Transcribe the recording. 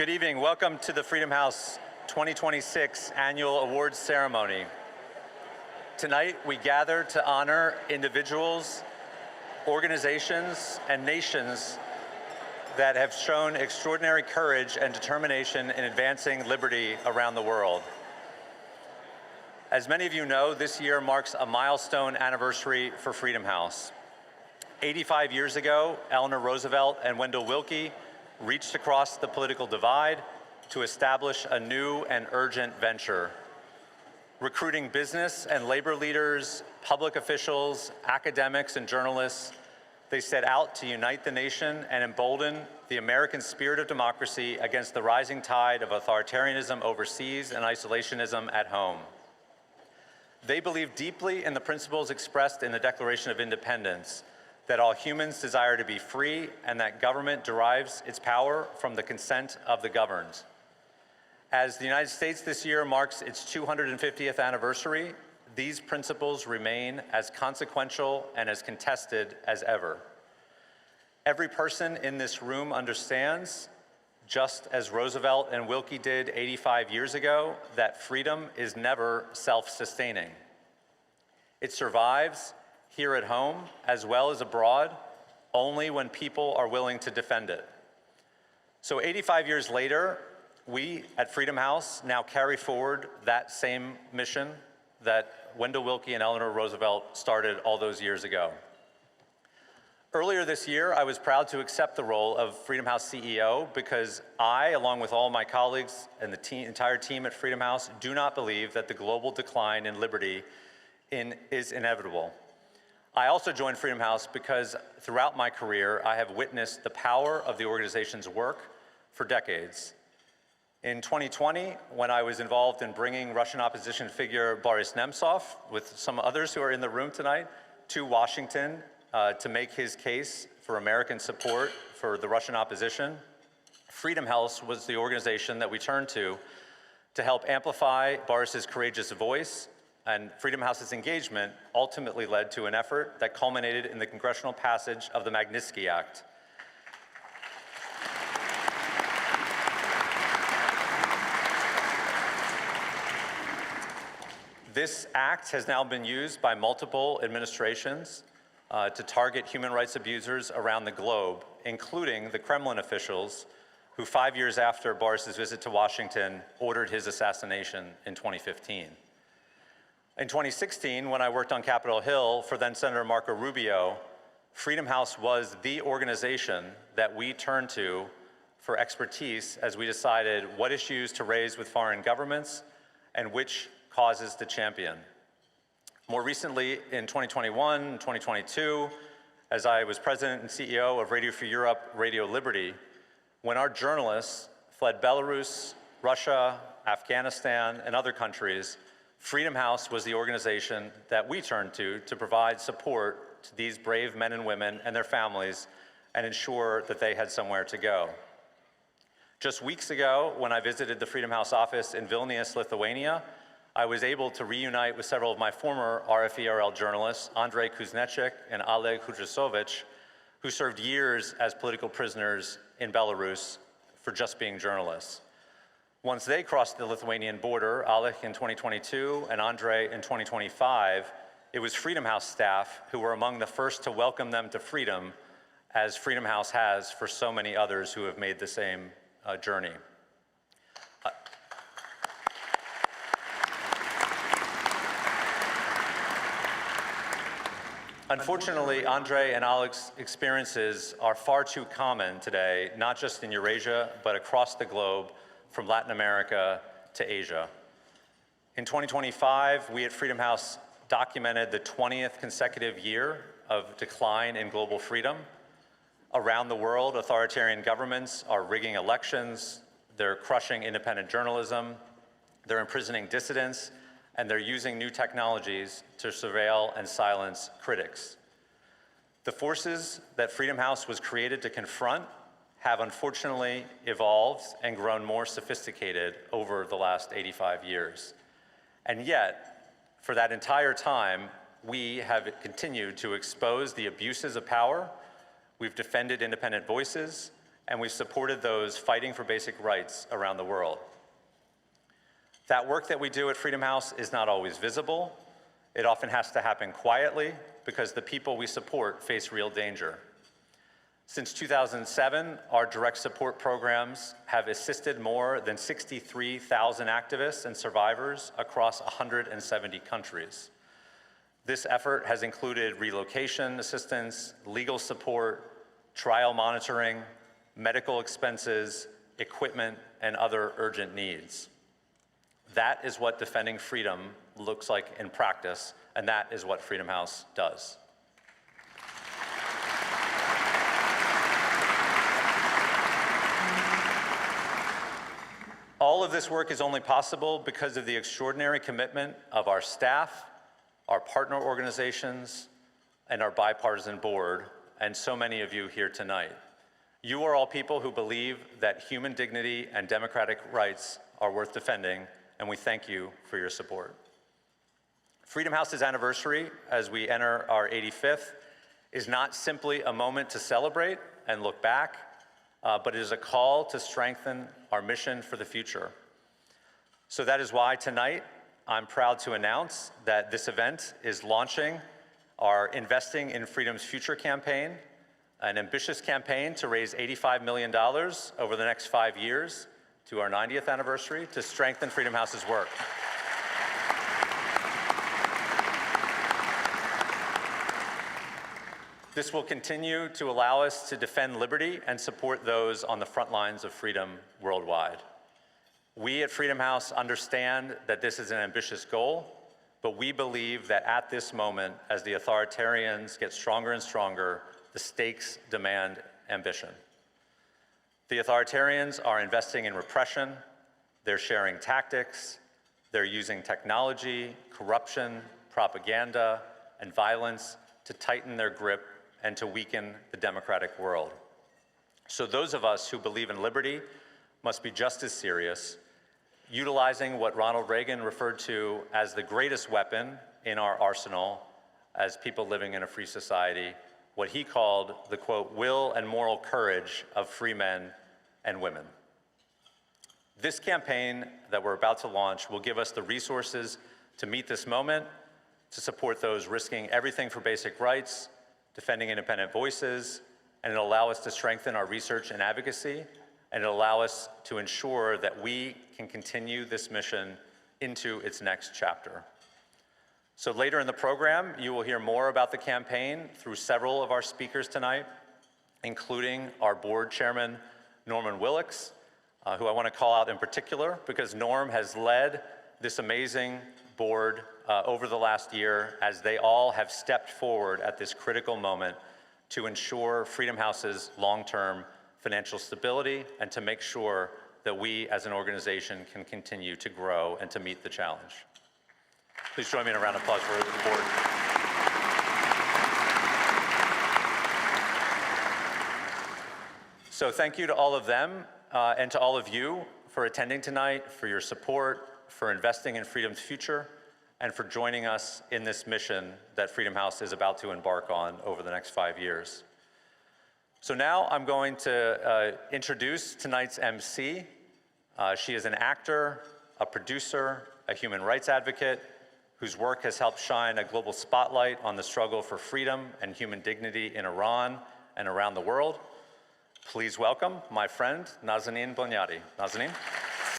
Good evening. Welcome to the Freedom House 2026 Annual Awards Ceremony. Tonight, we gather to honor individuals, organizations, and nations that have shown extraordinary courage and determination in advancing liberty around the world. As many of you know, this year marks a milestone anniversary for Freedom House. 85 years ago, Eleanor Roosevelt and Wendell Willkie reached across the political divide to establish a new and urgent venture. Recruiting business and labor leaders, public officials, academics, and journalists, they set out to unite the nation and embolden the American spirit of democracy against the rising tide of authoritarianism overseas and isolationism at home. They believed deeply in the principles expressed in the Declaration of Independence, that all humans desire to be free and that government derives its power from the consent of the governed. As the United States this year marks its 250th anniversary, these principles remain as consequential and as contested as ever. Every person in this room understands, just as Roosevelt and Willkie did 85 years ago, that freedom is never self-sustaining. It survives here at home, as well as abroad, only when people are willing to defend it. So 85 years later, we at Freedom House now carry forward that same mission that Wendell Willkie and Eleanor Roosevelt started all those years ago. Earlier this year, I was proud to accept the role of Freedom House CEO because I, along with all my colleagues and the entire team at Freedom House, do not believe that the global decline in liberty is inevitable. I also joined Freedom House because throughout my career, I have witnessed the power of the organization's work for decades. In 2020, when I was involved in bringing Russian opposition figure Boris Nemtsov, with some others who are in the room tonight, to Washington to make his case for American support for the Russian opposition, Freedom House was the organization that we turned to help amplify Boris's courageous voice. And Freedom House's engagement ultimately led to an effort that culminated in the congressional passage of the Magnitsky Act. This act has now been used by multiple administrations to target human rights abusers around the globe, including the Kremlin officials who 5 years after Boris's visit to Washington ordered his assassination in 2015. In 2016, when I worked on Capitol Hill for then Senator Marco Rubio, Freedom House was the organization that we turned to for expertise as we decided what issues to raise with foreign governments and which causes to champion. More recently, in 2021 and 2022, as I was president and CEO of Radio Free Europe, Radio Liberty, when our journalists fled Belarus, Russia, Afghanistan, and other countries, Freedom House was the organization that we turned to provide support to these brave men and women and their families and ensure that they had somewhere to go. Just weeks ago, when I visited the Freedom House office in Vilnius, Lithuania, I was able to reunite with several of my former RFE/RL journalists, Andrei Kuznechik and Oleg Kudrysovich, who served years as political prisoners in Belarus for just being journalists. Once they crossed the Lithuanian border, Oleg in 2022 and Andrei in 2025, it was Freedom House staff who were among the first to welcome them to freedom, as Freedom House has for so many others who have made the same journey. Unfortunately, Andrei and Oleg's experiences are far too common today, not just in Eurasia, but across the globe, from Latin America to Asia. In 2025, we at Freedom House documented the 20th consecutive year of decline in global freedom. Around the world, authoritarian governments are rigging elections, they're crushing independent journalism, they're imprisoning dissidents, and they're using new technologies to surveil and silence critics. The forces that Freedom House was created to confront have unfortunately evolved and grown more sophisticated over the last 85 years. And yet, for that entire time, we have continued to expose the abuses of power, we've defended independent voices, and we've supported those fighting for basic rights around the world. That work that we do at Freedom House is not always visible. It often has to happen quietly because the people we support face real danger. Since 2007, our direct support programs have assisted more than 63,000 activists and survivors across 170 countries. This effort has included relocation assistance, legal support, trial monitoring, medical expenses, equipment, and other urgent needs. That is what defending freedom looks like in practice, and that is what Freedom House does. All of this work is only possible because of the extraordinary commitment of our staff, our partner organizations, and our bipartisan board, and so many of you here tonight. You are all people who believe that human dignity and democratic rights are worth defending, and we thank you for your support. Freedom House's anniversary, as we enter our 85th, is not simply a moment to celebrate and look back, but it is a call to strengthen our mission for the future. So that is why tonight, I'm proud to announce that this event is launching our Investing in Freedom's Future campaign, an ambitious campaign to raise $85 million over the next 5 years to our 90th anniversary to strengthen Freedom House's work. This will continue to allow us to defend liberty and support those on the front lines of freedom worldwide. We at Freedom House understand that this is an ambitious goal, but we believe that at this moment, as the authoritarians get stronger and stronger, the stakes demand ambition. The authoritarians are investing in repression, they're sharing tactics, they're using technology, corruption, propaganda, and violence to tighten their grip and to weaken the democratic world. So those of us who believe in liberty must be just as serious, utilizing what Ronald Reagan referred to as the greatest weapon in our arsenal as people living in a free society, what he called the, quote, will and moral courage of free men and women. This campaign that we're about to launch will give us the resources to meet this moment, to support those risking everything for basic rights, defending independent voices, and it'll allow us to strengthen our research and advocacy, and it'll allow us to ensure that we can continue this mission into its next chapter. So later in the program, you will hear more about the campaign through several of our speakers tonight, including our board chairman, Norman Willix, who I want to call out in particular because Norm has led this amazing board over the last year as they all have stepped forward at this critical moment to ensure Freedom House's long-term financial stability and to make sure that we as an organization can continue to grow and to meet the challenge. Please join me in a round of applause for the board. So thank you to all of them and to all of you for attending tonight, for your support, for investing in freedom's future, and for joining us in this mission that Freedom House is about to embark on over the next 5 years. So now I'm going to introduce tonight's MC. She is an actor, a producer, a human rights advocate, whose work has helped shine a global spotlight on the struggle for freedom and human dignity in Iran and around the world. Please welcome my friend, Nazanin Boniadi. Nazanin.